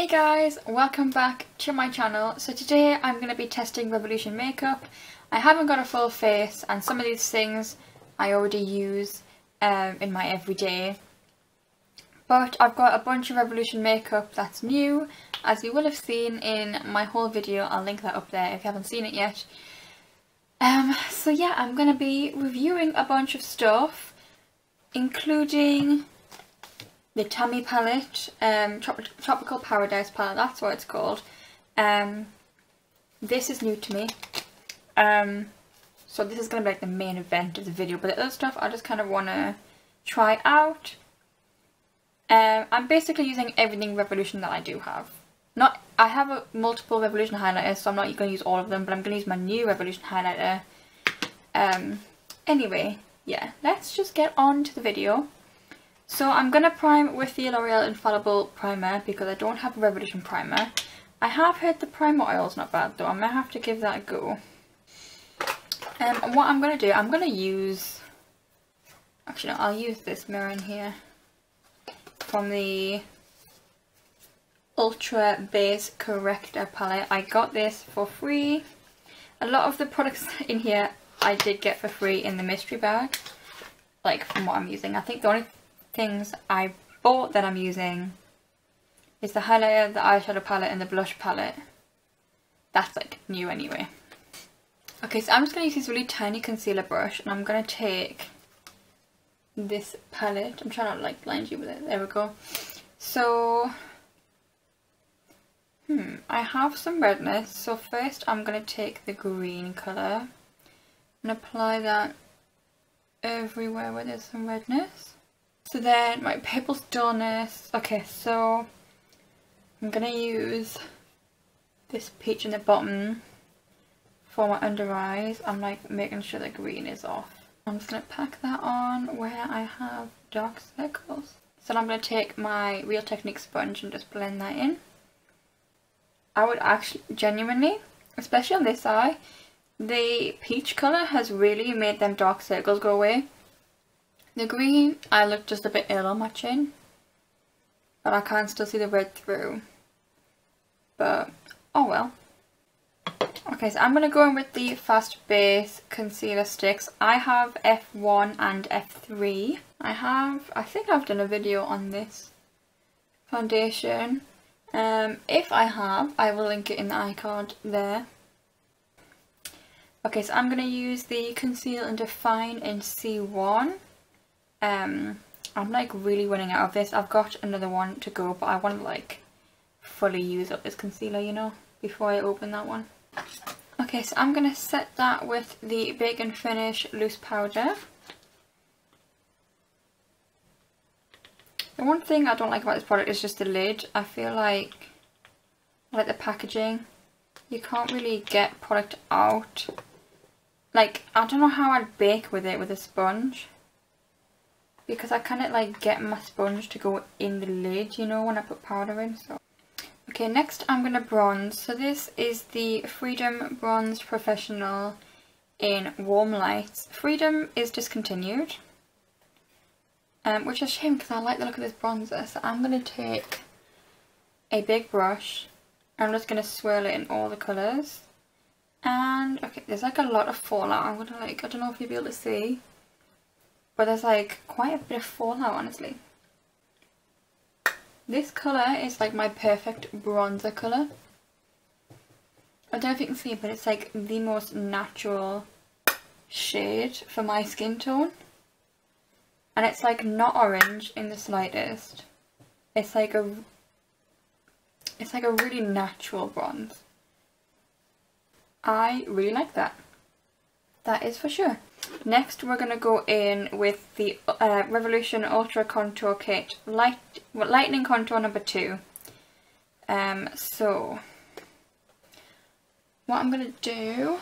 guys, welcome back to my channel. So today I'm going to be testing Revolution makeup. I haven't got a full face and some of these things I already use in my everyday. But I've got a bunch of Revolution makeup that's new, as you will have seen in my whole video. I'll link that up there if you haven't seen it yet. So yeah, I'm going to be reviewing a bunch of stuff, including the Tammi palette, Tropical Paradise palette, that's what it's called. This is new to me, so this is going to be like the main event of the video, but the other stuff I just kind of want to try out. I'm basically using everything Revolution that I do have. I have multiple Revolution highlighters, so I'm not going to use all of them, but I'm going to use my new Revolution highlighter. Anyway, yeah, let's just get on to the video. So I'm going to prime with the L'Oreal Infallible Primer because I don't have a Revolution primer. I have heard the primer oil is not bad though, I might have to give that a go. And what I'm going to do, I'm going to use, actually no, I'll use this mirror in here from the Ultra Base Corrector palette. I got this for free. A lot of the products in here I did get for free in the mystery bag, like from what I'm using. I think the only things I bought that I'm using is the highlighter, the eyeshadow palette and the blush palette. That's like new anyway. Okay, so I'm just going to use this really tiny concealer brush and I'm going to take this palette. I'm trying not to like blind you with it. There we go. So I have some redness, so first I'm going to take the green colour and apply that everywhere where there's some redness. So then my pupils dullness. Okay, so I'm gonna use this peach in the bottom for my under eyes. I'm like making sure the green is off. I'm just gonna pack that on where I have dark circles. So I'm gonna take my Real Technique sponge and just blend that in. I would actually genuinely, especially on this eye, the peach colour has really made them dark circles go away. The green, I look just a bit ill on my chin, but I can still see the red through. But, oh well. Okay, so I'm going to go in with the Fast Base Concealer Sticks. I have F1 and F3. I think I've done a video on this foundation. If I have, I will link it in the iCard there. Okay, so I'm going to use the Conceal and Define in C1. I'm like really running out of this. I've got another one to go, but I want to like fully use up this concealer, you know, before I open that one. Okay, so I'm going to set that with the Bake and Finish Loose Powder. The one thing I don't like about this product is just the lid. I feel like the packaging, you can't really get product out. Like, I don't know how I'd bake with it with a sponge, because I kind of like get my sponge to go in the lid, you know, when I put powder in. So okay, next I'm going to bronze. So this is the Freedom Bronzed Professional in Warm Lights. Freedom is discontinued, which is a shame because I like the look of this bronzer. So I'm going to take a big brush. I'm just going to swirl it in all the colours. And okay, there's like a lot of fallout. I'm going to like, I don't know if you'll be able to see, but there's like quite a bit of fallout, honestly. This colour is like my perfect bronzer colour. I don't know if you can see, but it's like the most natural shade for my skin tone. And it's like not orange in the slightest. It's like a really natural bronze. I really like that. That is for sure. Next we're going to go in with the Revolution Ultra Contour Kit Lightning Contour number 2. So what I'm going to do,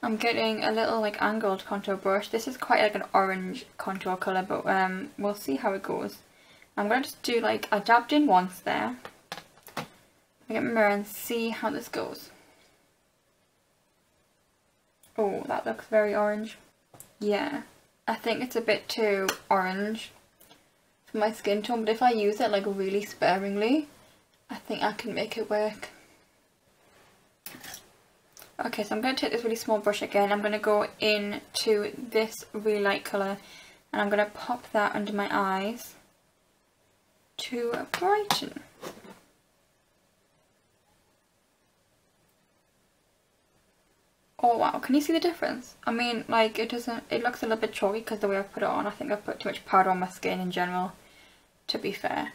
I'm getting a little like angled contour brush. This is quite like an orange contour colour, but we'll see how it goes. I'm going to just do like, I dabbed in once there. I'll get my mirror and see how this goes. Oh, that looks very orange. Yeah, I think it's a bit too orange for my skin tone, but if I use it like really sparingly, I think I can make it work. Okay, so I'm going to take this really small brush again. I'm going to go into this really light colour and I'm going to pop that under my eyes to brighten. Oh wow, can you see the difference? I mean, like, it looks a little bit chalky because the way I've put it on. I think I've put too much powder on my skin in general, to be fair.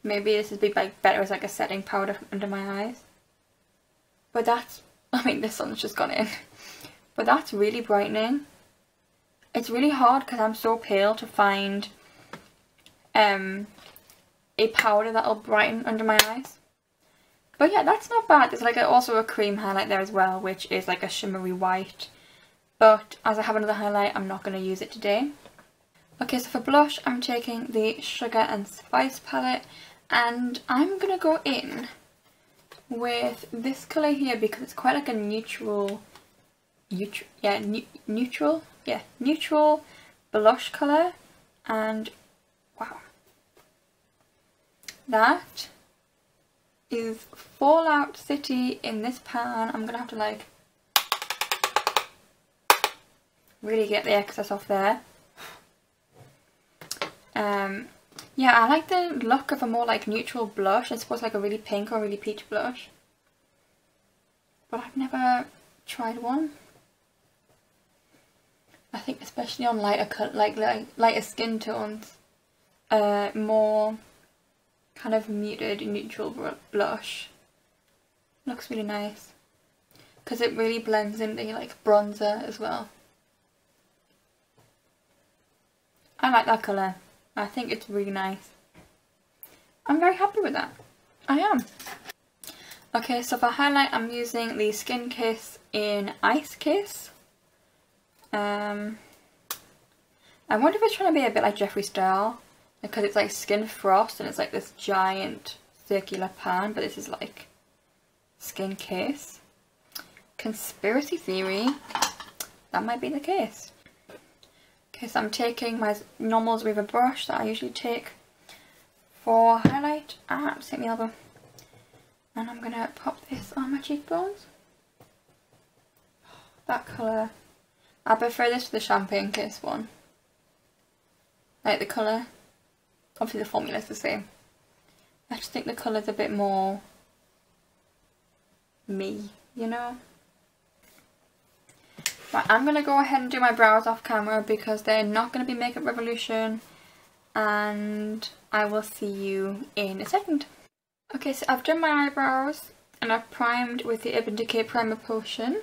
Maybe this would be like better as like a setting powder under my eyes. But that's, I mean, this sun's just gone in. But that's really brightening. It's really hard because I'm so pale to find a powder that'll brighten under my eyes. But yeah, that's not bad. There's like also a cream highlight there as well, which is like a shimmery white. But as I have another highlight, I'm not going to use it today. Okay, so for blush, I'm taking the Sugar and Spice palette. And I'm going to go in with this colour here because it's quite like a neutral blush colour. And wow. That is Fallout City in this pan. I'm gonna have to like really get the excess off there. Yeah, I like the look of a more like neutral blush. I suppose like a really pink or really peach blush, but I've never tried one. I think especially on lighter lighter skin tones, more kind of muted neutral blush looks really nice because it really blends into like bronzer as well. I like that colour. I think it's really nice. I'm very happy with that. I am. Okay, so for highlight I'm using the Skin Kiss in Ice Kiss. I wonder if it's trying to be a bit like Jeffree Star, because it's like Skin Frost and it's like this giant circular pan, but this is like Skin Kiss. Conspiracy theory, that might be the case. Okay, so I'm taking my normal River brush that I usually take for highlight. Just hit my elbow. And I'm gonna pop this on my cheekbones. That colour. I prefer this to the Champagne Kiss one. Like the colour. Obviously the formula is the same. I just think the colour's a bit more me, you know? Right, I'm going to go ahead and do my brows off camera because they're not going to be Makeup Revolution, and I will see you in a second. Okay, so I've done my eyebrows and I've primed with the Urban Decay Primer Potion.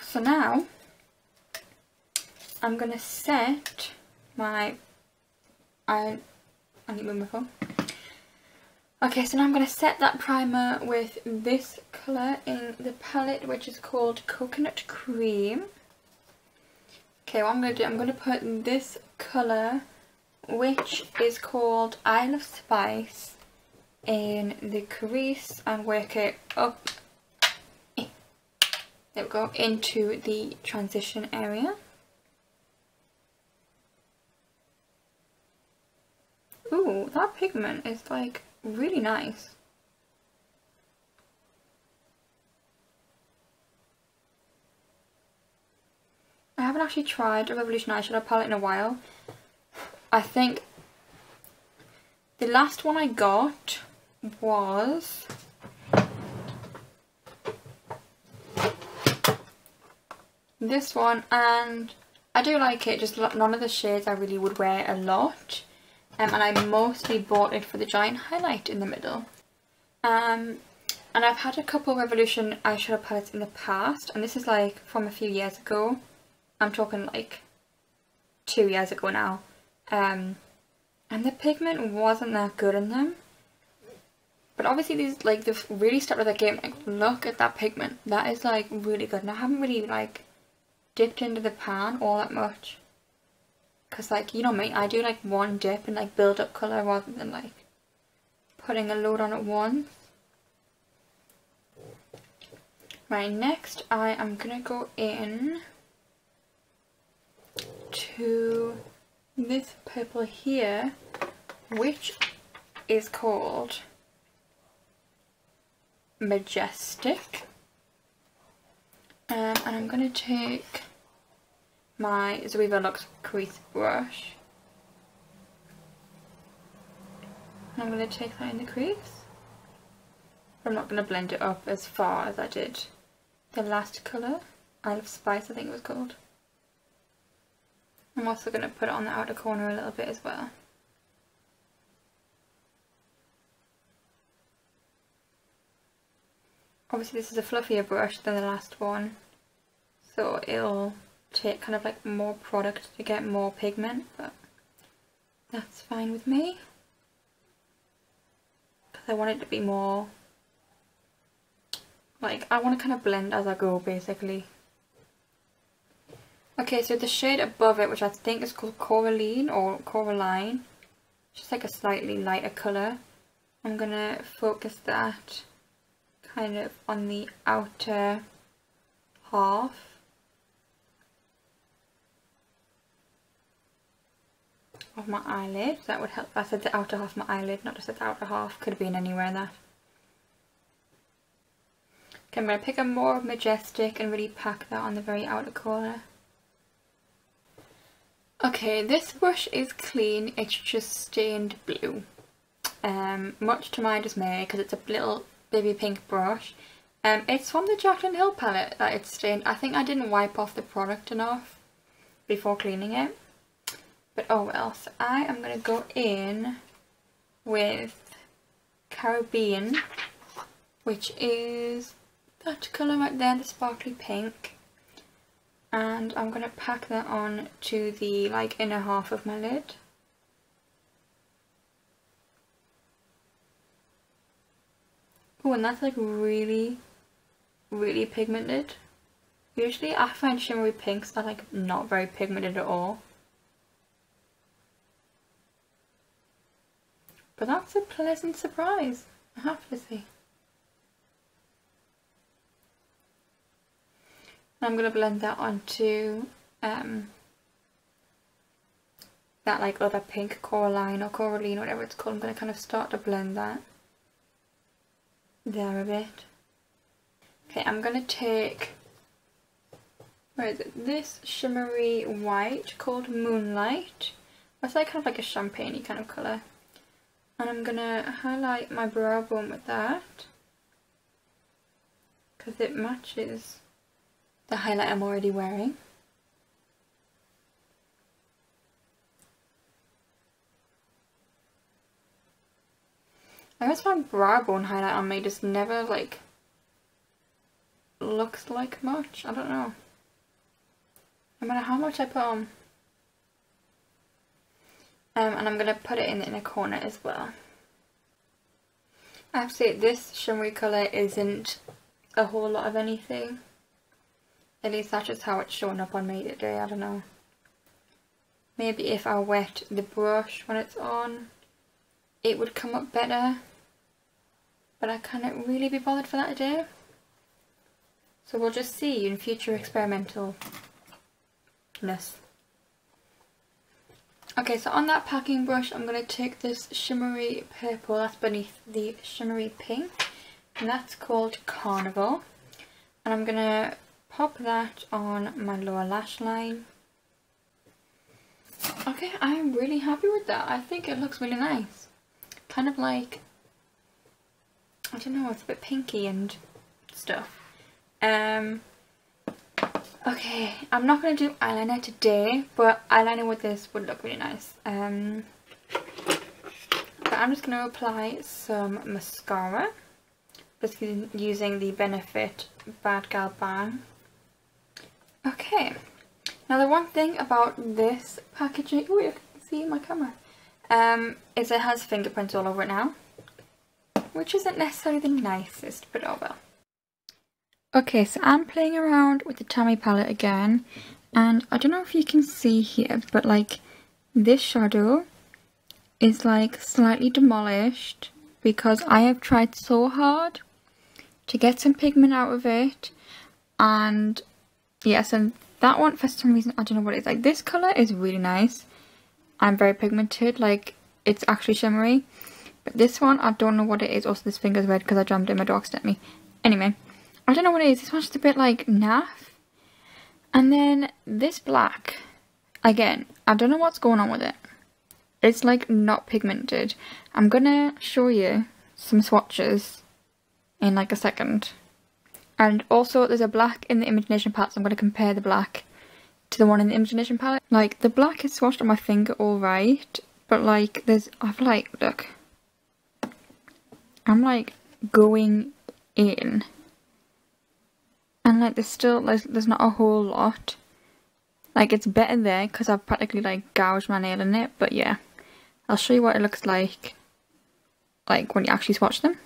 So now I'm going to set my... I need to move my phone. Okay, so now I'm going to set that primer with this colour in the palette, which is called Coconut Cream. Okay, what I'm going to do, I'm going to put this colour, which is called Isle of Spice, in the crease and work it up, there we go, into the transition area. Ooh, that pigment is like really nice. I haven't actually tried a Revolution eyeshadow palette in a while. I think the last one I got was this one, and I do like it, just none of the shades I really would wear a lot. And I mostly bought it for the giant highlight in the middle. And I've had a couple Revolution eyeshadow palettes in the past, and this is like from a few years ago. I'm talking like 2 years ago now. And the pigment wasn't that good in them. But obviously these, like, they've really stepped up their game. Like, look at that pigment. That is like really good. And I haven't really like dipped into the pan all that much. Because, like, you know me, I do like one dip and like build up colour rather than like putting a load on at once. Right, next I am going to go in to this purple here, which is called Majestic. And I'm going to take my Zoeva Luxe crease brush. I'm going to take that in the crease. I'm not going to blend it up as far as I did the last colour. Isle of Spice, I think it was called. I'm also going to put it on the outer corner a little bit as well. Obviously this is a fluffier brush than the last one, so it'll take kind of like more product to get more pigment, but that's fine with me. Because I want it to be more, like, I want to kind of blend as I go basically. Okay, so the shade above it, which I think is called Coraline or Coraline, just like a slightly lighter colour. I'm going to focus that kind of on the outer half. Of my eyelid. That would help. I said the outer half of my eyelid, not just the outer half. Could have been anywhere there. Okay, I'm going to pick a more Majestic and really pack that on the very outer corner. Okay, this brush is clean, it's just stained blue. Much to my dismay, because it's a little baby pink brush. It's from the Jaclyn Hill palette that it's stained. I think I didn't wipe off the product enough before cleaning it. But oh well, so I am going to go in with Caribbean, which is that colour right there, the sparkly pink. And I'm going to pack that on to the like inner half of my lid. Oh, and that's like really, really pigmented. Usually I find shimmery pinks are like not very pigmented at all. But that's a pleasant surprise, I have to say. I'm going to blend that onto that like other pink Coraline or Coraline, whatever it's called. I'm going to kind of start to blend that there a bit. Okay, I'm going to take, where is it, this shimmery white called Moonlight. It's like kind of like a champagne-y kind of colour. And I'm going to highlight my brow bone with that, because it matches the highlight I'm already wearing. I always find brow bone highlight on me just never like looks like much. I don't know. No matter how much I put on. And I'm going to put it in the inner corner as well. I have to say, this shimmery colour isn't a whole lot of anything. At least that's just how it's showing up on me today, I don't know. Maybe if I wet the brush when it's on, it would come up better. But I can't really be bothered for that today. So we'll just see in future experimentalness. Okay, so on that packing brush, I'm going to take this shimmery purple that's beneath the shimmery pink. And that's called Carnival. And I'm going to pop that on my lower lash line. Okay, I'm really happy with that. I think it looks really nice. Kind of like, I don't know, it's a bit pinky and stuff. Okay, I'm not going to do eyeliner today, but eyeliner with this would look really nice. But I'm just going to apply some mascara. Just using the Benefit Bad Gal Bang. Okay, now the one thing about this packaging, oh you can see my camera, is it has fingerprints all over it now, which isn't necessarily the nicest, but oh well. Okay, so I'm playing around with the Tammi palette again, and I don't know if you can see here, but like this shadow is like slightly demolished because I have tried so hard to get some pigment out of it. And yes, and that one for some reason, I don't know what it is, like this colour is really nice. I'm very pigmented, like it's actually shimmery. But this one, I don't know what it is. Also, this finger's red because I jammed it in my dog sent me. Anyway, I don't know what it is. This one's just a bit like naff. And then this black, again, I don't know what's going on with it. It's like not pigmented. I'm gonna show you some swatches in like a second. And also there's a black in the Imagination palette, so I'm gonna compare the black to the one in the Imagination palette. Like the black is swatched on my finger alright, but like I've like, look. I'm like going in. And like there's not a whole lot. Like it's better there because I've practically like gouged my nail in it, but yeah. I'll show you what it looks like when you actually swatch them.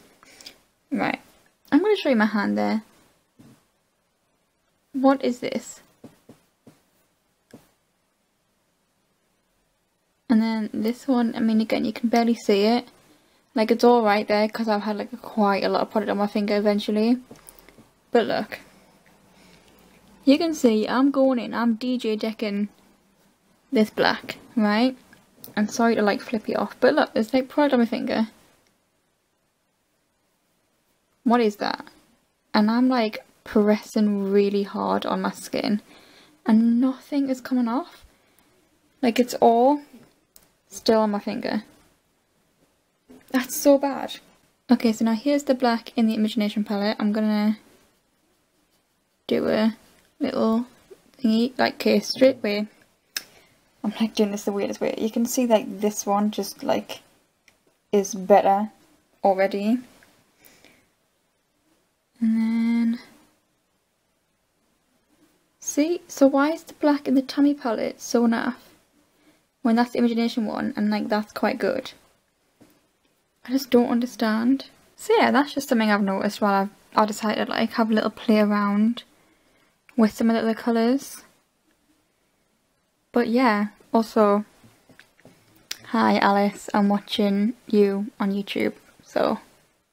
Right. I'm going to show you my hand there. What is this? And then this one, I mean again, you can barely see it. Like it's alright there because I've had like quite a lot of product on my finger eventually. But look. You can see I'm going in, I'm DJ decking this black, right? I'm sorry to like flip it off, but look, there's like product on my finger. What is that? And I'm like pressing really hard on my skin and nothing is coming off. Like it's all still on my finger. That's so bad. Okay, so now here's the black in the Imagination palette. I'm gonna do a little thingy, like okay, straight away. I'm like doing this the weirdest way. You can see like this one just like is better already. And then see, so why is the black in the Tammi palette so naff when that's the Imagination one and like that's quite good? I just don't understand. So yeah, that's just something I've noticed while I decided to like have a little play around with some of the other colours. But yeah, also, hi Alice, I'm watching you on YouTube, so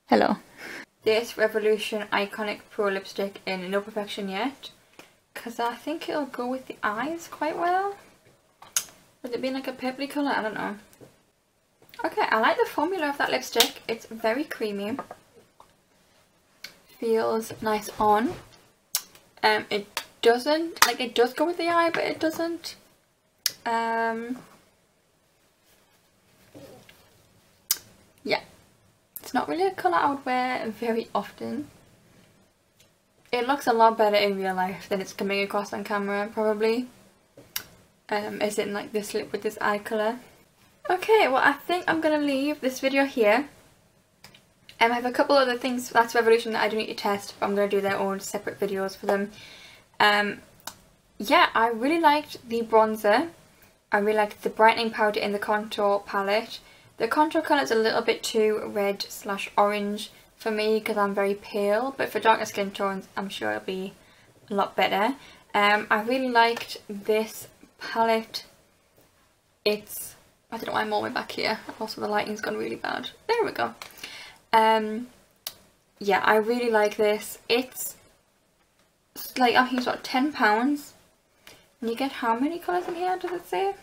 hello. This Revolution Iconic Pro Lipstick in No Perfection Yet, because I think it'll go with the eyes quite well. With it being like a purpley colour, I don't know. Okay, I like the formula of that lipstick. It's very creamy. Feels nice on. It doesn't, like it does go with the eye, but it doesn't. Yeah, it's not really a colour I would wear very often. It looks a lot better in real life than it's coming across on camera, probably. As in like this lip with this eye colour. Okay, well I think I'm going to leave this video here. I have a couple other things, that's Revolution, that I do need to test, but I'm going to do their own separate videos for them. Yeah, I really liked the bronzer. I really liked the brightening powder in the contour palette. The contour colour is a little bit too red/orange for me because I'm very pale, but for darker skin tones I'm sure it'll be a lot better. I really liked this palette. It's, I don't know why I'm all the way back here, also the lighting's gone really bad. There we go. Yeah, I really like this. It's like, I think it's about £10. And you get how many colours in here, does it say?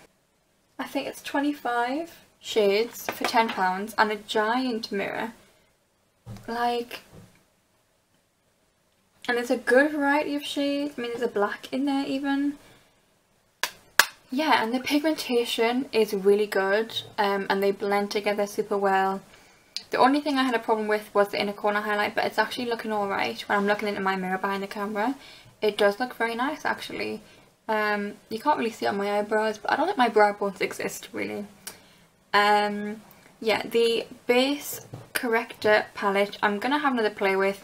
I think it's 25 shades for £10 and a giant mirror. Like, and there's a good variety of shades. I mean, there's a black in there even. Yeah, and the pigmentation is really good, and they blend together super well. The only thing I had a problem with was the inner corner highlight, but it's actually looking alright when I'm looking into my mirror behind the camera. It does look very nice actually. You can't really see on my eyebrows, but I don't think my brow bones exist really. Yeah, the base corrector palette I'm gonna have another play with,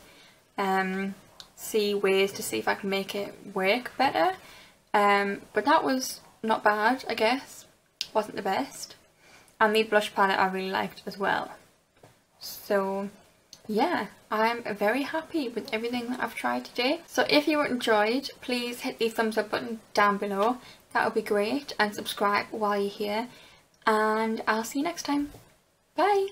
see ways to see if I can make it work better. But that was not bad, I guess. Wasn't the best. And the blush palette I really liked as well. So yeah, I'm very happy with everything that I've tried today. So if you enjoyed, please hit the thumbs up button down below. That would be great. And subscribe while you're here. And I'll see you next time. Bye!